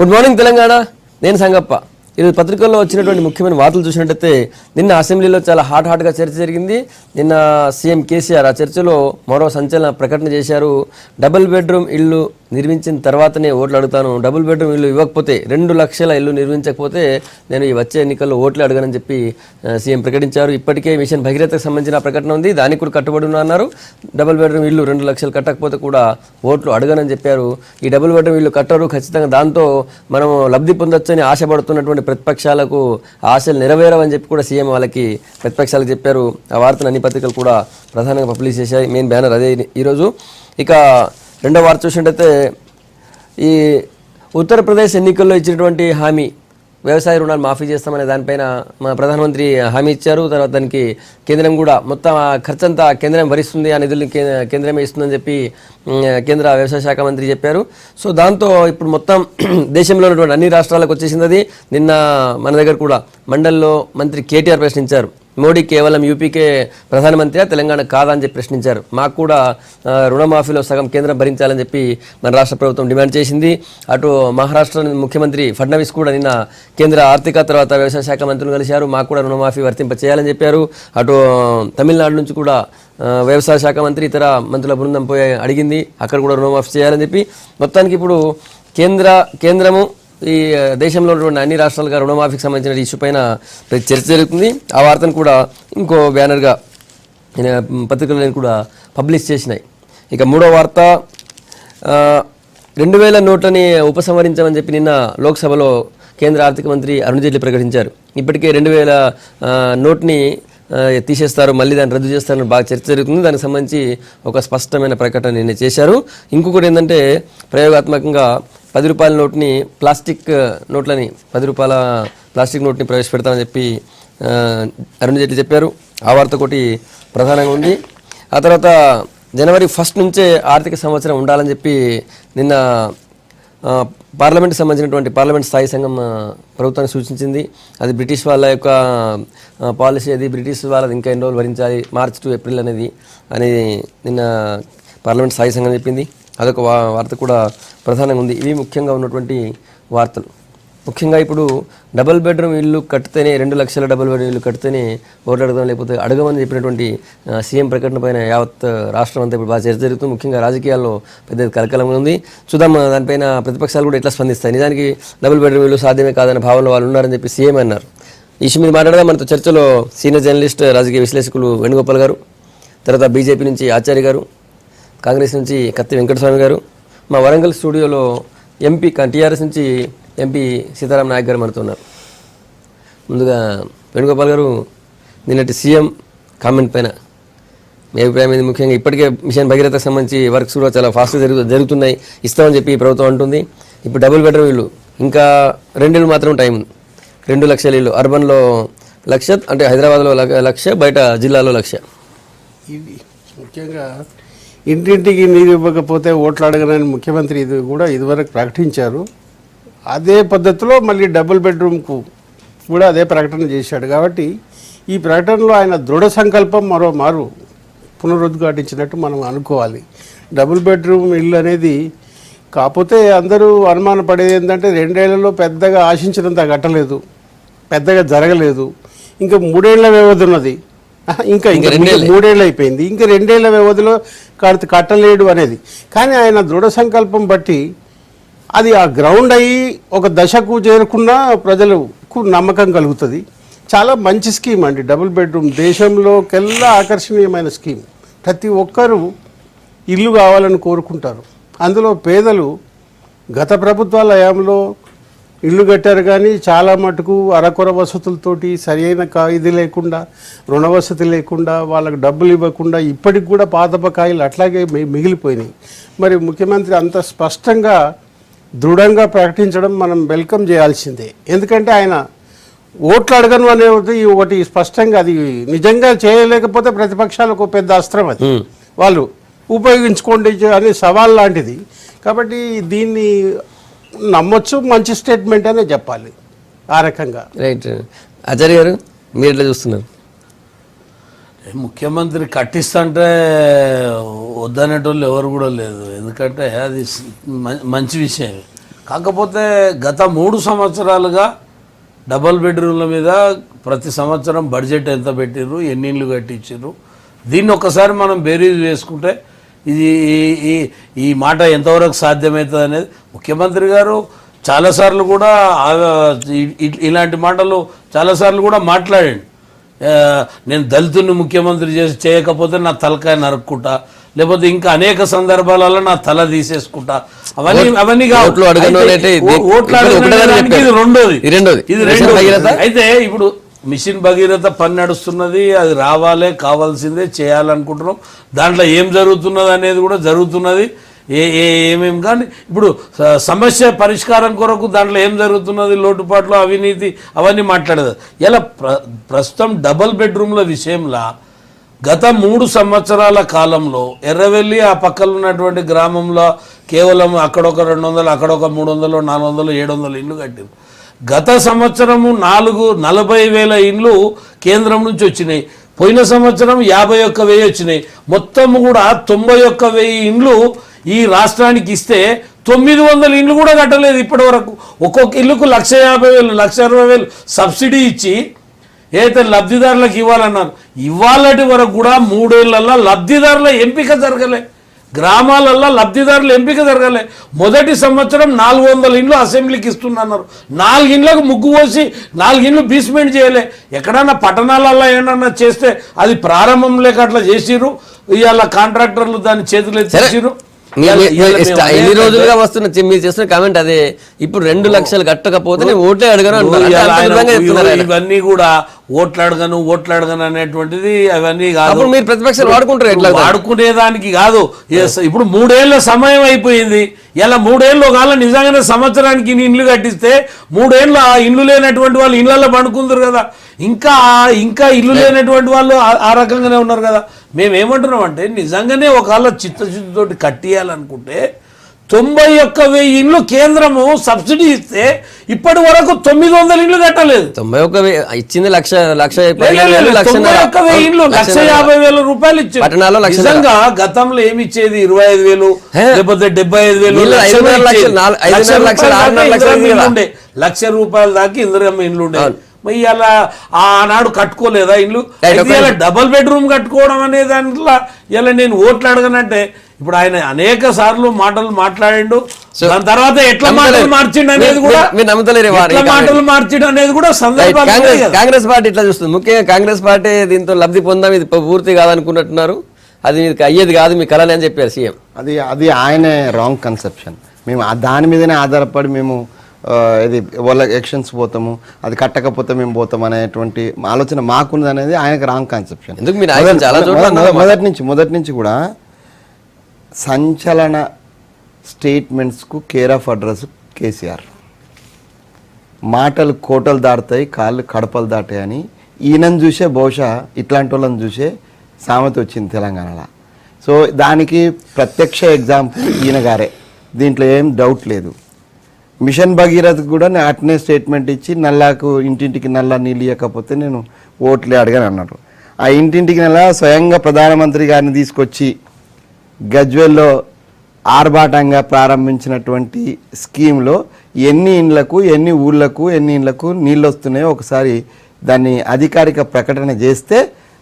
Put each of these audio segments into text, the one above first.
Good morning Telangana, నేను సంగప్ప. ఈరోజు పత్రికల్లో వచ్చినటువంటి ముఖ్యమైన వార్తలు చూసినట్టయితే నిన్న అసెంబ్లీలో చాలా హాట్గా చర్చ జరిగింది. నిన్న సీఎం కేసీఆర్ ఆ చర్చలో మరో సంచలన ప్రకటన చేశారు. డబుల్ బెడ్రూమ్ ఇల్లు నిర్మించిన తర్వాతనే ఓట్లు అడుగుతాను, డబుల్ బెడ్రూమ్ ఇల్లు ఇవ్వకపోతే 2 లక్షల ఇల్లు నిర్మించకపోతే నేను ఈ వచ్చే ఎన్నికల్లో ఓట్లు అడగనని చెప్పి సీఎం ప్రకటించారు. ఇప్పటికే మిషన్ భగీరథకు సంబంధించిన ప్రకటన ఉంది, దానికి కూడా కట్టుబడి ఉన్నారు. డబుల్ బెడ్రూమ్ ఇల్లు 2 లక్షలు కట్టకపోతే కూడా ఓట్లు అడగనని చెప్పారు. ఈ డబుల్ బెడ్రూమ్ ఇల్లు కట్టరు, ఖచ్చితంగా దాంతో మనం లబ్ధి పొందొచ్చని ఆశపడుతున్నటువంటి ప్రతిపక్షాలకు ఆశలు నెరవేరవని చెప్పి కూడా సీఎం వాళ్ళకి ప్రతిపక్షాలకు చెప్పారు. ఆ వార్తను అన్ని పత్రికలు కూడా ప్రధానంగా పబ్లిష్ చేశాయి. మెయిన్ బ్యానర్ అదే ఈరోజు. ఇక రెండో వార్త చూసినట్టయితే ఈ ఉత్తరప్రదేశ్ ఎన్నికల్లో ఇచ్చినటువంటి హామీ వ్యవసాయ రుణాలు మాఫీ చేస్తామనే దానిపైన మా ప్రధానమంత్రి హామీ ఇచ్చారు. తర్వాత దానికి కేంద్రం కూడా మొత్తం ఆ ఖర్చంతా కేంద్రం భరిస్తుంది, ఆ నిధుల్ని కేంద్రమే ఇస్తుందని చెప్పి కేంద్ర వ్యవసాయ శాఖ మంత్రి చెప్పారు. సో దాంతో ఇప్పుడు మొత్తం దేశంలో ఉన్నటువంటి అన్ని రాష్ట్రాలకు వచ్చేసింది అది. నిన్న మన దగ్గర కూడా మండలిలో మంత్రి కేటీఆర్ ప్రశ్నించారు, మోడీ కేవలం యూపీకే ప్రధానమంత్రి, తెలంగాణ కాదా అని చెప్పి ప్రశ్నించారు. మాకు కూడా రుణమాఫీలో సగం కేంద్రం భరించాలని చెప్పి మన రాష్ట్ర ప్రభుత్వం డిమాండ్ చేసింది. అటు మహారాష్ట్ర ముఖ్యమంత్రి ఫడ్నవీస్ కూడా నిన్న కేంద్ర ఆర్థిక తర్వాత వ్యవసాయ శాఖ మంత్రులు కలిశారు, మాకు కూడా రుణమాఫీ వర్తింప చేయాలని చెప్పారు. అటు తమిళనాడు నుంచి కూడా వ్యవసాయ శాఖ మంత్రి ఇతర మంత్రుల బృందం పోయి అడిగింది, అక్కడ కూడా రుణమాఫీ చేయాలని చెప్పి. మొత్తానికి ఇప్పుడు కేంద్రము ఈ దేశంలో ఉన్నటువంటి అన్ని రాష్ట్రాలుగా రుణమాఫీకి సంబంధించిన ఇష్యూ పైన చర్చ జరుగుతుంది. ఆ వార్తను కూడా ఇంకో బ్యానర్గా పత్రికలు కూడా పబ్లిష్ చేసినాయి. ఇక మూడో వార్త, 2000 నోట్లని ఉపసంహరించామని చెప్పి నిన్న లోక్సభలో కేంద్ర ఆర్థిక మంత్రి అరుణ్ జైట్లీ ప్రకటించారు. ఇప్పటికే 2000 నోట్ని తీసేస్తారు, మళ్ళీ దాన్ని రద్దు చేస్తారని బాగా చర్చ జరుగుతుంది. దానికి సంబంధించి ఒక స్పష్టమైన ప్రకటన నిన్న చేశారు. ఇంకొకటి ఏంటంటే ప్రయోగాత్మకంగా 10 రూపాయల నోట్ని ప్లాస్టిక్ నోట్లని 10 రూపాయల ప్లాస్టిక్ నోట్ని ప్రవేశపెడతామని చెప్పి అరుణ్ జైట్లీ చెప్పారు. ఆ వార్త ఒకటి ప్రధానంగా ఉంది. ఆ తర్వాత జనవరి 1 నుంచే ఆర్థిక సంవత్సరం ఉండాలని చెప్పి నిన్న పార్లమెంట్కి సంబంధించినటువంటి పార్లమెంట్ స్థాయి సంఘం ప్రభుత్వానికి సూచించింది. అది బ్రిటిష్ వాళ్ళ యొక్క పాలసీ, అది బ్రిటిష్ వాళ్ళది ఇంకా ఎన్ని రోజులు భరించాలి, మార్చ్ టు ఏప్రిల్ అనేది నిన్న పార్లమెంట్ స్థాయి సంఘం చెప్పింది. అదొక వార్త కూడా ప్రధానంగా ఉంది. ఇవి ముఖ్యంగా ఉన్నటువంటి వార్తలు. ముఖ్యంగా ఇప్పుడు డబుల్ బెడ్రూమ్ ఇల్లు కడితేనే 2 లక్షల డబుల్ బెడ్రూమ్ ఇల్లు కడితేనే ఓట్లు అడగడం, లేకపోతే అడగమని చెప్పినటువంటి సీఎం ప్రకటన పైన యావత్ రాష్ట్రం అంతా ఇప్పుడు బాగా చర్చ జరుగుతుంది. ముఖ్యంగా రాజకీయాల్లో పెద్ద కలకలం ఉంది. చూద్దాం దానిపైన ప్రతిపక్షాలు కూడా ఎట్లా స్పందిస్తాయి. నిజానికి డబుల్ బెడ్రూమ్ ఇల్లు సాధ్యమే కాదనే భావనలో వాళ్ళు ఉన్నారని చెప్పి సీఎం అన్నారు. ఈ విషయం మీద మాట్లాడదాం. మనతో చర్చలో సీనియర్ జర్నలిస్ట్, రాజకీయ విశ్లేషకులు వేణుగోపాల్ గారు, తర్వాత బీజేపీ నుంచి ఆచార్య గారు, కాంగ్రెస్ నుంచి కత్తి వెంకటస్వామి గారు, మా వరంగల్ స్టూడియోలో ఎంపీ టీఆర్ఎస్ నుంచి ఎంపీ సీతారాం నాయక్ గారు మనతో ఉన్నారు. ముందుగా వేణుగోపాల్ గారు, నిన్నటి సీఎం కామెంట్ పైన మీ అభిప్రాయం ఏంది? ముఖ్యంగా ఇప్పటికే మిషన్ భగీరథకు సంబంధించి వర్క్స్ కూడా చాలా ఫాస్ట్గా జరుగుతున్నాయి, ఇస్తామని చెప్పి ప్రభుత్వం అంటుంది. ఇప్పుడు డబుల్ బెడ్రూమ్ ఇల్లు ఇంకా 2 నెలలు మాత్రం టైం ఉంది. 2 లక్షల ఇల్లు, అర్బన్లో 1,00,000, అంటే హైదరాబాద్లో 1,00,000, బయట జిల్లాలో 1,00,000. ఇది ముఖ్యంగా ఇంటింటికి నీరు ఇవ్వకపోతే ఓట్లు అడగనని ముఖ్యమంత్రి ఇదివరకు ప్రకటించారు. అదే పద్ధతిలో మళ్ళీ డబుల్ బెడ్రూమ్కు కూడా అదే ప్రకటన చేశాడు. కాబట్టి ఈ ప్రకటనలో ఆయన దృఢ సంకల్పం మరోమారు పునరుద్ఘాటించినట్టు మనం అనుకోవాలి. డబుల్ బెడ్రూమ్ ఇల్లు అనేది కాకపోతే అందరూ అనుమాన పడేది ఏంటంటే 2 ఏళ్లలో పెద్దగా ఆశించినంత కట్టలేదు, పెద్దగా జరగలేదు. ఇంకా 3 ఏళ్ల వ్యవధి ఉన్నది, ఇంకా 3 ఏళ్ళు అయిపోయింది, ఇంకా 2 ఏళ్ల వ్యవధిలో కట్టలేడు అనేది. కానీ ఆయన దృఢ సంకల్పం బట్టి అది ఆ గ్రౌండ్ అయ్యి ఒక దశకు చేరుకున్న ప్రజలకు నమ్మకం కలుగుతుంది. చాలా మంచి స్కీమ్ అండి డబుల్ బెడ్రూమ్, దేశంలోకెల్లా ఆకర్షణీయమైన స్కీమ్. ప్రతి ఒక్కరూ ఇల్లు కావాలని కోరుకుంటారు. అందులో పేదలు గత ప్రభుత్వాల హయాంలో ఇల్లు కట్టారు, కానీ చాలా మటుకు అరకొర వసతులతోటి సరైన ఇది లేకుండా, రుణ వసతి లేకుండా, వాళ్ళకు డబ్బులు ఇవ్వకుండా ఇప్పటికి కూడా పాత బకాయిలు అట్లాగే మిగిలిపోయినాయి. మరి ముఖ్యమంత్రి అంత స్పష్టంగా దృఢంగా ప్రకటించడం మనం వెల్కమ్ చేయాల్సిందే. ఎందుకంటే ఆయన ఓట్లు అడగను అనేది ఒకటి స్పష్టంగా, అది నిజంగా చేయలేకపోతే ప్రతిపక్షాలకు పెద్ద అస్త్రం, అది వాళ్ళు ఉపయోగించుకోండి అనే సవాల్ లాంటిది. కాబట్టి దీన్ని నమ్మొచ్చు, మంచి స్టేట్మెంట్ అనే చెప్పాలి ఆ రకంగా. రైట్. ఆచార్య గారు, మీరు ఎట్లా చూస్తున్నారు? ముఖ్యమంత్రి కట్టిస్తుంటే వద్దనేటోళ్ళు ఎవరు కూడా లేదు. ఎందుకంటే అది మంచి విషయం. కాకపోతే గత 3 సంవత్సరాలుగా డబల్ బెడ్రూమ్ల మీద ప్రతి సంవత్సరం బడ్జెట్ ఎంత పెట్టిర్రు, ఎన్ని ఇండ్లు కట్టించారు, దీన్ని ఒక్కసారి మనం బేరీజ్ వేసుకుంటే ఇది ఈ మాట ఎంతవరకు సాధ్యమవుతుంది అనేది ముఖ్యమంత్రి గారు చాలాసార్లు కూడా ఇలాంటి మాటలు చాలాసార్లు కూడా మాట్లాడండి. నేను దళితుల్ని ముఖ్యమంత్రి చేయకపోతే నా తలకాయ నరుక్కుంటా, లేకపోతే ఇంకా అనేక సందర్భాలలో నా తల తీసేసుకుంటా, అవన్నీ రెండోది. అయితే ఇప్పుడు మిషన్ భగీరథ పని నడుస్తున్నది, అది రావాలే, కావాల్సిందే, చేయాలనుకుంటున్నాం. దాంట్లో ఏం జరుగుతున్నది అనేది కూడా జరుగుతున్నది. ఏమేమి కానీ ఇప్పుడు సమస్య పరిష్కారం కొరకు దాంట్లో ఏం జరుగుతున్నది, లోటుపాట్లు, అవినీతి, అవన్నీ మాట్లాడదు. ఇలా ప్రస్తుతం డబల్ బెడ్రూమ్ల విషయంలో గత 3 సంవత్సరాల కాలంలో ఎర్రవెల్లి ఆ పక్కన ఉన్నటువంటి గ్రామంలో కేవలం అక్కడొక 200, అక్కడొక 300, 400, 700 ఇండ్లు కట్టారు. గత సంవత్సరము 40,000 ఇండ్లు కేంద్రం నుంచి వచ్చినాయి. పోయిన సంవత్సరం 51,000 వచ్చినాయి. మొత్తం కూడా 91,000 ఇండ్లు ఈ రాష్ట్రానికి ఇస్తే 900 ఇండ్లు కూడా కట్టలేదు ఇప్పటి వరకు. ఒక్కొక్క ఇల్లుకు 1,50,000, 1,60,000 సబ్సిడీ ఇచ్చి ఏదైతే లబ్ధిదారులకు ఇవ్వాలన్నారు, ఇవాళటి వరకు కూడా 3 ఏళ్లలో లబ్ధిదారుల ఎంపిక జరగలే, గ్రామాలల్లో లబ్ధిదారుల ఎంపిక జరగలే. మొదటి సంవత్సరం 400 ఇండ్లు అసెంబ్లీకి ఇస్తున్నారు. 4 ఇండ్లకు ముగ్గు పోసి 4 ఇండ్లు బీస్మెంట్ చేయలే. ఎక్కడన్నా పట్టణాలలో ఏమన్నా చేస్తే అది ప్రారంభం లేక అట్లా చేసిరు. ఇవాళ కాంట్రాక్టర్లు దాన్ని చేతులు ఎత్తేసిరు. ఎన్ని రోజులుగా వస్తున్న మీరు చేస్తున్న కామెంట్ అదే. ఇప్పుడు 2 లక్షలు కట్టకపోతే నేను ఓటే అడగను. ఇవన్నీ కూడా ఓట్లు అడగను అనేటువంటిది అవన్నీ కాదు. మీరు ప్రతిపక్షాలు వాడుకుంటారు, ఎట్లా వాడుకునేదానికి కాదు. ఇప్పుడు 3 ఏళ్ల సమయం అయిపోయింది. ఇలా 3 ఏళ్ళు ఒకవేళ నిజంగానే సంవత్సరానికి ఇండ్లు కట్టిస్తే 3 ఏళ్ళు ఆ ఇండ్లు లేనటువంటి వాళ్ళు ఇళ్లలో పండుకుందరు కదా. ఇంకా ఇల్లు లేనటువంటి వాళ్ళు ఆ రకంగానే ఉన్నారు కదా. మేమేమంటున్నాం అంటే నిజంగానే ఒకవేళ చిత్తశుద్ధితోటి కట్టియాలనుకుంటే 91,000 ఇండ్లు కేంద్రము సబ్సిడీ ఇస్తే ఇప్పటి వరకు 900 ఇండ్లు కట్టలేదు. 91,000 ఇచ్చింది, 91,000 ఇండ్లు 1,50,000 రూపాయలు ఇచ్చారు. నిజంగా గతంలో ఏమి ఇచ్చేది 25,000 లేకపోతే 75,000, 1,00,000 రూపాయల దాకా ఇందిరమ్మ ఇండ్లు ఉండే. మరి అలా ఆనాడు కట్టుకోలేదా ఇండ్లు? ఇలా డబల్ బెడ్రూమ్ కట్టుకోవడం అనే దాంట్లో ఇలా నేను ఓట్లు అడగనంటే ఇప్పుడు ఆయన అనేక సార్లు మాటలు మాట్లాడిండు. దాని తర్వాత ఎట్లా మాటలు మార్చిండు అనేది కూడా సందర్భాలు. కాంగ్రెస్ పార్టీ ఇట్లా చూస్తుంది. ముఖ్యంగా కాంగ్రెస్ పార్టీ దీంతో లబ్ధి పొందాం, ఇది పూర్తి కాదనుకున్నట్టున్నారు, అది మీకు అయ్యేది కాదు మీ కళని అని చెప్పారు సీఎం. అది ఆయన రాంగ్ కన్సెప్షన్. మేము దాని మీదనే ఆధారపడి మేము ఇది వాళ్ళ ఎలక్షన్స్ పోతాము, అది కట్టకపోతే మేము పోతాం అనేటువంటి ఆలోచన మాకున్నది అనేది ఆయనకు రాంగ్ కన్సెప్షన్. మొదటి నుంచి కూడా సంచలన స్టేట్మెంట్స్కు కేర్ ఆఫ్ అడ్రస్ కేసీఆర్. మాటలు కోటలు దాటుతాయి, కాళ్ళు కడపలు దాటాయి అని ఈయనను చూసే బహుశా ఇట్లాంటి వాళ్ళని చూసే సామెత వచ్చింది తెలంగాణలో. సో దానికి ప్రత్యక్ష ఎగ్జాంపుల్ ఈయన గారే, దీంట్లో ఏం డౌట్ లేదు. మిషన్ భగీరథ్ కూడా అట్నే స్టేట్మెంట్ ఇచ్చి నల్లాకు ఇంటింటికి నల్లా నీళ్ళు ఇవ్వకపోతే నేను ఓట్లే అడగని అన్నారు. ఆ ఇంటింటికి నల్లా స్వయంగా ప్రధానమంత్రి గారిని తీసుకొచ్చి గజ్వేల్లో ఆర్భాటంగా ప్రారంభించినటువంటి స్కీమ్లో ఎన్ని ఇండ్లకు, ఎన్ని ఊళ్ళకు, ఎన్ని ఇండ్లకు నీళ్ళు వస్తున్నాయో ఒకసారి దాన్ని అధికారిక ప్రకటన చేస్తే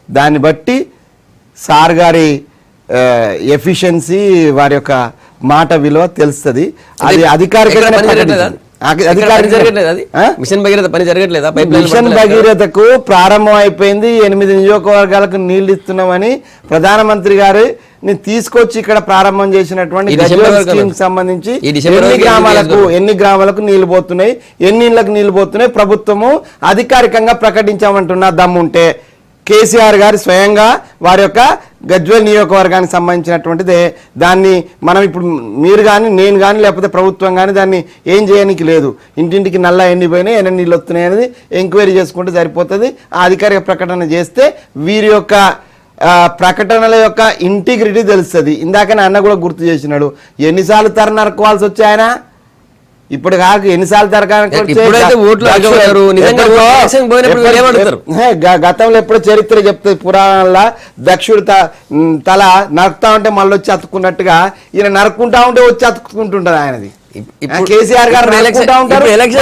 దాన్ని బట్టి సార్ గారి ఎఫిషియన్సీ, వారి యొక్క మాట విలువ తెలుస్తుంది. అది మిషన్ భగీరథ పని జరగట్లేదా? మిషన్ భగీరథకు ప్రారంభం అయిపోయింది. 8 నియోజకవర్గాలకు నీళ్లు ఇస్తున్నామని ప్రధానమంత్రి గారిని తీసుకొచ్చి ఇక్కడ ప్రారంభం చేసినటువంటి స్కీమ్ సంబంధించి ఎన్ని గ్రామాలకు నీళ్లు పోతున్నాయి, ఎన్ని ఇళ్లకు నీళ్లు పోతున్నాయి ప్రభుత్వము అధికారికంగా ప్రకటించామంటున్న దమ్ముంటే కేసీఆర్ గారు స్వయంగా వారి యొక్క గజ్వేల్ నియోజకవర్గానికి సంబంధించినటువంటిదే. దాన్ని మనం ఇప్పుడు మీరు కానీ నేను కానీ లేకపోతే ప్రభుత్వం కానీ దాన్ని ఏం చేయడానికి లేదు. ఇంటింటికి నల్లా ఎన్ని పోయినాయి, ఎన్ని నీళ్ళు వస్తున్నాయి అనేది ఎంక్వైరీ చేసుకుంటే సరిపోతుంది. ఆ అధికారిక ప్రకటన చేస్తే వీరి యొక్క ప్రకటనల యొక్క ఇంటిగ్రిటీ తెలుస్తుంది. ఇందాకనే అన్న కూడా గుర్తు చేసినాడు, ఎన్నిసార్లు తర నరకోవాల్సి వచ్చాయి ఆయన. ఇప్పుడు కాక ఎన్నిసార్లు గతంలో ఎప్పుడో చరిత్ర చెప్తుంది పురాణంలో, దక్షుడు తల నరుకుతా ఉంటే మళ్ళీ వచ్చి అతుక్కున్నట్టుగా ఈయన నరుక్కుంటా ఉంటే వచ్చి అతుక్కుంటుంటది ఆయనది. ఇప్పుడు కేసీఆర్ గారు ఇప్పుడు అనుకుంటా ఉంటారు. ఇప్పుడు ఎలక్షన్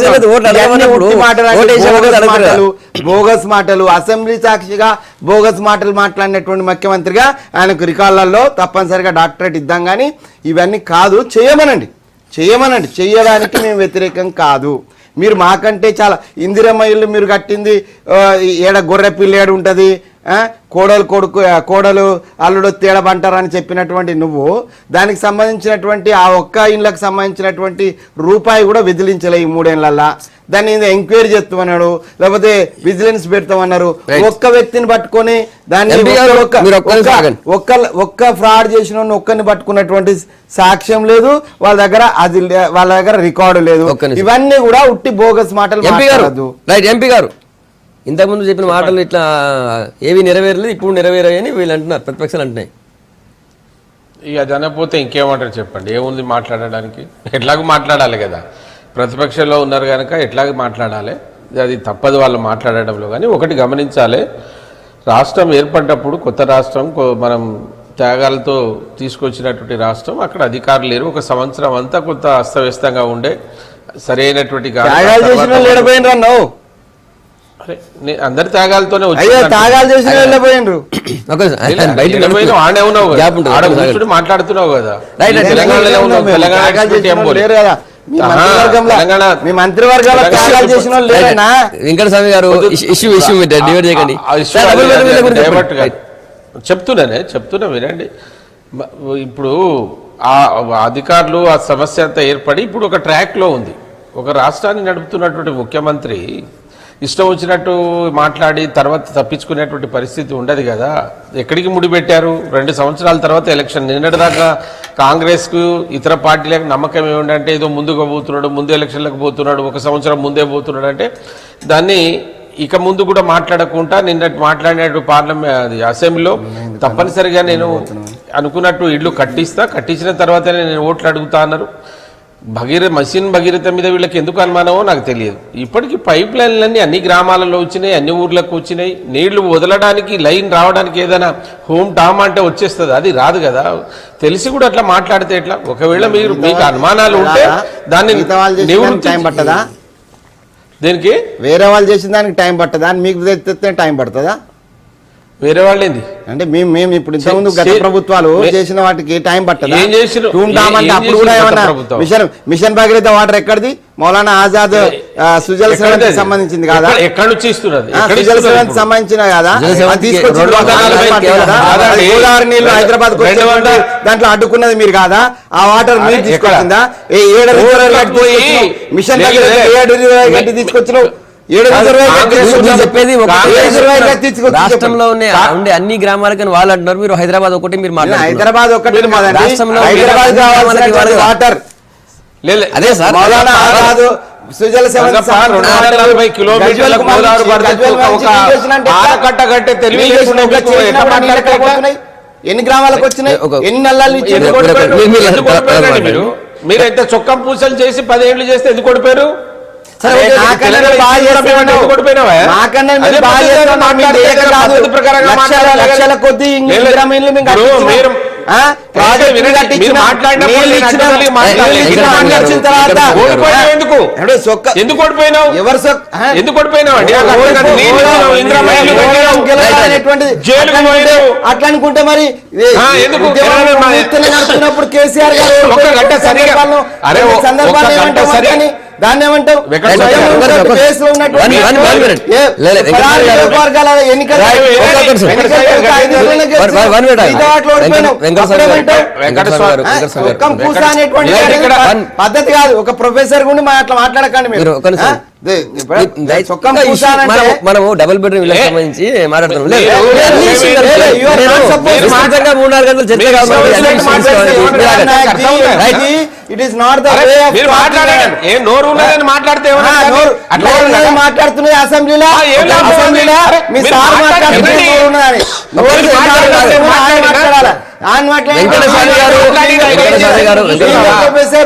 ఓట్లు ఇవన్నీ అడగమన్నప్పుడు ఉట్టి మాటలు, ఓటు వేసే వాళ్ళు బోగస్ అడుగుతారు. మాటలు, బోగస్ మాటలు, అసెంబ్లీ సాక్షిగా బోగస్ మాటలు మాట్లాడినటువంటి ముఖ్యమంత్రిగా ఆయనకు రికార్డులలో తప్పనిసరిగా డాక్టరేట్ ఇద్దాం. కానీ ఇవన్నీ కాదు, చేయమనండి. చేయడానికి మేము వ్యతిరేకం కాదు. మీరు మాకంటే చాలా ఇందిరమ్మ ఇల్లు మీరు కట్టింది ఏడ గొర్రె పిల్లేడు ఉంటుంది, కోడలు అల్లుడు తేడబంటారని చెప్పినటువంటి నువ్వు దానికి సంబంధించినటువంటి ఆ ఒక్క ఇళ్ళకి సంబంధించినటువంటి రూపాయి కూడా విధిలించలే ఈ 3 ఏళ్లల్లా. దాన్ని ఎంక్వైరీ చేస్తామన్నాడు, లేకపోతే విజిలెన్స్ పెడతామన్నారు. ఒక్క వ్యక్తిని పట్టుకొని దాన్ని ఒక్క ఫ్రాడ్ చేసిన ఒక్కరిని పట్టుకున్నటువంటి సాక్ష్యం లేదు వాళ్ళ దగ్గర రికార్డు లేదు. ఇవన్నీ కూడా ఉట్టి బోగస్ మాటలు మాట్లాడద్దు. రైట్ ఎంపీ గారు, ఇంతకుముందు చెప్పిన మాటలు ఇట్లా ఏవి నెరవేరలేదు, ఇప్పుడు నెరవేరాయని వీళ్ళు అంటున్నారు, ప్రతిపక్షాలు అంటున్నాయి. ఇక జనపోతే ఇంకేమంటారు చెప్పండి, ఏముంది మాట్లాడడానికి? ఎట్లాగో మాట్లాడాలి కదా, ప్రతిపక్షంలో ఉన్నారు కనుక ఎట్లాగో మాట్లాడాలి, అది తప్పదు వాళ్ళు మాట్లాడడంలో. కానీ ఒకటి గమనించాలి, రాష్ట్రం ఏర్పడ్డప్పుడు కొత్త రాష్ట్రం మనం త్యాగాలతో తీసుకొచ్చినటువంటి రాష్ట్రం, అక్కడ అధికారులు లేరు. ఒక సంవత్సరం అంతా కొంత అస్తవ్యస్తంగా ఉండే, సరైనటువంటి అందరి త్యాగాలతోనే మాట్లాడుతున్నావు కదా. వెంకటస్వామి గారు చెప్తున్నా వినండి. ఇప్పుడు ఆ అధికారులు ఆ సమస్య అంతా ఏర్పడి ఇప్పుడు ఒక ట్రాక్లో ఉంది. ఒక రాష్ట్రాన్ని నడుపుతున్నటువంటి ముఖ్యమంత్రి ఇష్టం వచ్చినట్టు మాట్లాడి తర్వాత తప్పించుకునేటువంటి పరిస్థితి ఉండదు కదా. ఎక్కడికి ముడిపెట్టారు? 2 సంవత్సరాల తర్వాత ఎలక్షన్. నిన్నటిదాకా కాంగ్రెస్కు ఇతర పార్టీలకు నమ్మకం ఏమిటంటే ఏదో ముందుకు పోతున్నాడు, ముందు ఎలక్షన్లకు పోతున్నాడు, 1 సంవత్సరం ముందే పోతున్నాడు అంటే దాన్ని ఇక ముందు కూడా మాట్లాడకుండా నిన్నటి మాట్లాడినట్టు అసెంబ్లీలో తప్పనిసరిగా నేను అనుకున్నట్టు ఇళ్ళు కట్టించిన తర్వాతనే నేను ఓట్లు అడుగుతా అన్నారు. మిషన్ భగీరథ మీద వీళ్ళకి ఎందుకు అనుమానమో నాకు తెలియదు. ఇప్పటికీ పైప్ లైన్లన్నీ అన్ని గ్రామాలలో వచ్చినాయి, అన్ని ఊర్లకు వచ్చినాయి. నీళ్లు వదలడానికి లైన్ రావడానికి ఏదైనా హోమ్ టామ్ అంటే వచ్చేస్తుంది, అది రాదు కదా. తెలిసి కూడా అట్లా మాట్లాడితే ఎట్లా? ఒకవేళ మీకు అనుమానాలు ఉంటే దాన్ని టైం పట్టదా? దేనికి? వేరే వాళ్ళు చేసిన దానికి టైం పట్టదా? మీకు తెస్తే టైం పడుతుందా? వేరే వాళ్ళు ఏంది అంటే మేము ఇప్పుడు ఇంతకుముందు గత ప్రభుత్వాలు చేసిన వాటికి టైం పట్టదా? ఏం చేసిన? అప్పుడు కూడా ఏమన్నా మిషన్ భగీరథ వాటర్ ఎక్కడిది? మౌలానా ఆజాద్ సుజల సేవకి సంబంధించింది కాదా? ఎక్కడి నుంచి ఇస్తున్నది? సుజల సేవకి సంబంధించిన కాదా? తీసుకొచ్చి గోదావరి నీళ్లు హైదరాబాద్ దాంట్లో అడ్డుకున్నది మీరు కాదా? ఆ వాటర్ మీరు తీసుకొచ్చిందా? మిషన్ భగీరథ తీసుకొచ్చినావు. చెప్పేది రాష్ట్రంలో ఉండే అన్ని గ్రామాలకి వాళ్ళు అంటున్నారు, మీరు హైదరాబాద్ ఒకటి మీరు హైదరాబాద్ ఒకటి రాష్ట్రంలో వాటర్ అదే సార్. సుజల ఎన్ని గ్రామాలకు వచ్చినాయి? ఎన్ని నెలలు మీరైతే చొక్కం పూసలు చేసి 10 ఏళ్ళు చేస్తే ఎందుకు ఓడిపోయారు? లక్షల కొద్ది ఎందుకు ఓడిపోయినావు? ఎందుకు ఓడిపోయినావు అండి? అట్లా అనుకుంటే మరి నడుపుతున్నప్పుడు కేసీఆర్ గారు సందర్భాలు దాన్ని ఏమంటావు? పద్ధతి కాదు. ఒక ప్రొఫెసర్ గుండి అట్లా మాట్లాడకండి మీరు. మనము డబుల్ బెడ్రూమ్ ఇళ్ళకి సంబంధించి మాట్లాడుతున్నాం. మాట్లాడుతున్నది అసెంబ్లీలో మీ సార్ మాట్లాడుతున్నది ఆయన మాట్లాడారు. వెంకటస్వామి గారు, వెంకటస్వామి గారు,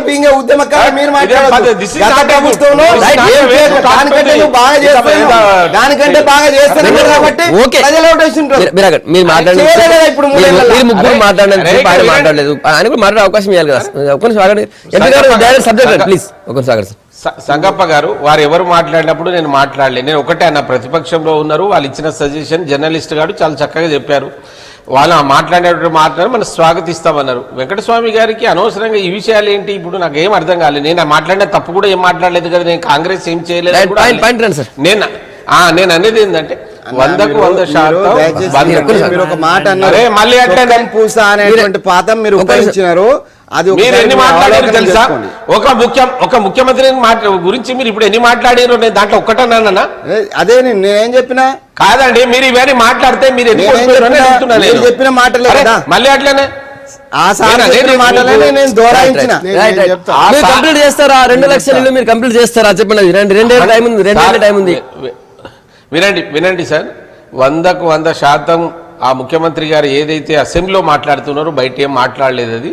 బీయింగ్ ఏ ఉద్యమకారుడు మీరు మాట్లాడొద్దు. This is గత not a- ప్రభుత్వంలో this is not a way to talk దానికంటే to నువ్వు బాగా the- చేస్తున్నావు, దానికంటే బాగా చేస్తున్నావు కాబట్టి ఓకే. ప్రజలు ఓటేసింటారు. మీరు మాట్లాడండి, చేయలేదు కదా ఇప్పుడు మూడేళ్లలో. మీరు ముగ్గురు అరే, మాట్లాడండి, అరే, ఆయన అరే, మాట్లాడలేదు, ఆయన కూడా మాట్లాడే అవకాశం ఇవ్వాలి కదా. ఒక్క నిమిషం ఆగండి. ఎంపీ గారు డైరెక్ట్ సబ్జెక్ట్ ప్లీజ్ ఒక్క నిమిషం ఆగండి. సంగప్ప గారు వారు ఎవరు మాట్లాడినప్పుడు నేను మాట్లాడలేదు. నేను ఒకటే అన్న, ప్రతిపక్షంలో ఉన్నారు, వాళ్ళు ఇచ్చిన సజెషన్ జర్నలిస్ట్ గారు చాలా చక్కగా చెప్పారు. వాళ్ళు మాట్లాడేటప్పుడు మాట్లాడి మనం స్వాగతిస్తామన్నారు. వెంకటస్వామి గారికి అనవసరంగా ఈ విషయాలు ఏంటి ఇప్పుడు నాకు ఏం అర్థం కాలేదు. నేను మాట్లాడిన తప్పు కూడా ఏం మాట్లాడలేదు కదా, నేను కాంగ్రెస్ ఏం చేయలేదు అని కూడా పాయింట్ రండి సార్. నేను అనేది ఏంటంటే 100% దయచేసి మీరు ఒక మాట అన్నారు, అరే, మళ్ళీ అట్లనే. చొక్కం పూస అనేటువంటి పాదం మీరు ఉపయోగించినారు. అది మీరు ఒకసారి ఎన్ని మీరు మాట్లాడారు అవలోకనం తెలుసా? చేసుకోండి. ఒక ముఖ్యమంత్రి గురించి మీరు ఇప్పుడు ఎన్ని మాట్లాడారు? నేను దాంట్లో ఒక్కటన్నా అదే నేనేం చెప్పినా కాదండి. మీరు ఇవన్నీ మాట్లాడితే మీరు ఎందుకు నేనేం కొట్టుకోరని చెప్పినా? అడుగుతున్నా నేను. మీరు చెప్పిన మాటలే అరే, కదా. మళ్ళీ అట్లనే ఆ సార్ చెప్పిన మాటలనే నేను దోరాయించిన. నేను చెప్తా. మీరు కంప్లీట్ చేస్తారా? 2 లక్షల ఇల్లు మీరు కంప్లీట్ చేస్తారా? చెప్పండి. రెండేళ్ళ టైం ఉంది, 2 ఏళ్ళ టైం ఉంది. వినండి సార్, 100% ఆ ముఖ్యమంత్రి గారు ఏదైతే అసెంబ్లీలో మాట్లాడుతున్నారో బయట ఏం మాట్లాడలేదు. అది